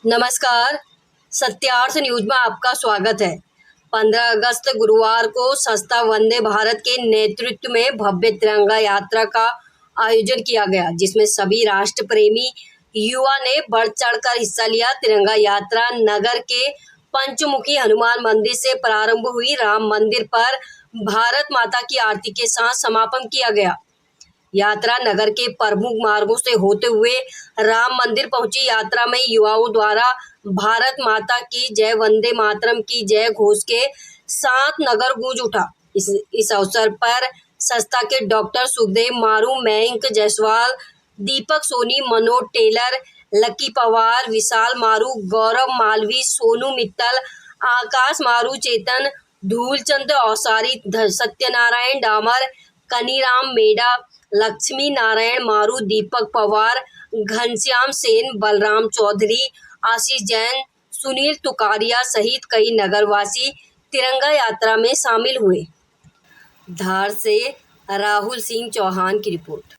नमस्कार। सत्यार्थ न्यूज में आपका स्वागत है। 15 अगस्त गुरुवार को संस्था वंदे भारत के नेतृत्व में भव्य तिरंगा यात्रा का आयोजन किया गया, जिसमें सभी राष्ट्र प्रेमी युवा ने बढ़ चढ़कर हिस्सा लिया। तिरंगा यात्रा नगर के पंचमुखी हनुमान मंदिर से प्रारंभ हुई। राम मंदिर पर भारत माता की आरती के साथ समापन किया गया। यात्रा नगर के प्रमुख मार्गों से होते हुए राम मंदिर पहुंची। यात्रा में युवाओं द्वारा भारत माता की जय, वंदे मातरम की जय घोष के साथ नगर गूंज उठा। इस अवसर पर संस्था के डॉक्टर सुखदेव मारू, मयंक जायसवाल, दीपक सोनी, मनोज टेलर, लकी पवार, विशाल मारू, गौरव मालवी, सोनू मित्तल, आकाश मारू, चेतन धूलचंद औसारी, सत्यनारायण डामर, कनीराम मेडा, लक्ष्मी नारायण मारू, दीपक पवार, घनश्याम सेन, बलराम चौधरी, आशीष जैन, सुनील तुकारिया सहित कई नगरवासी तिरंगा यात्रा में शामिल हुए। धार से राहुल सिंह चौहान की रिपोर्ट।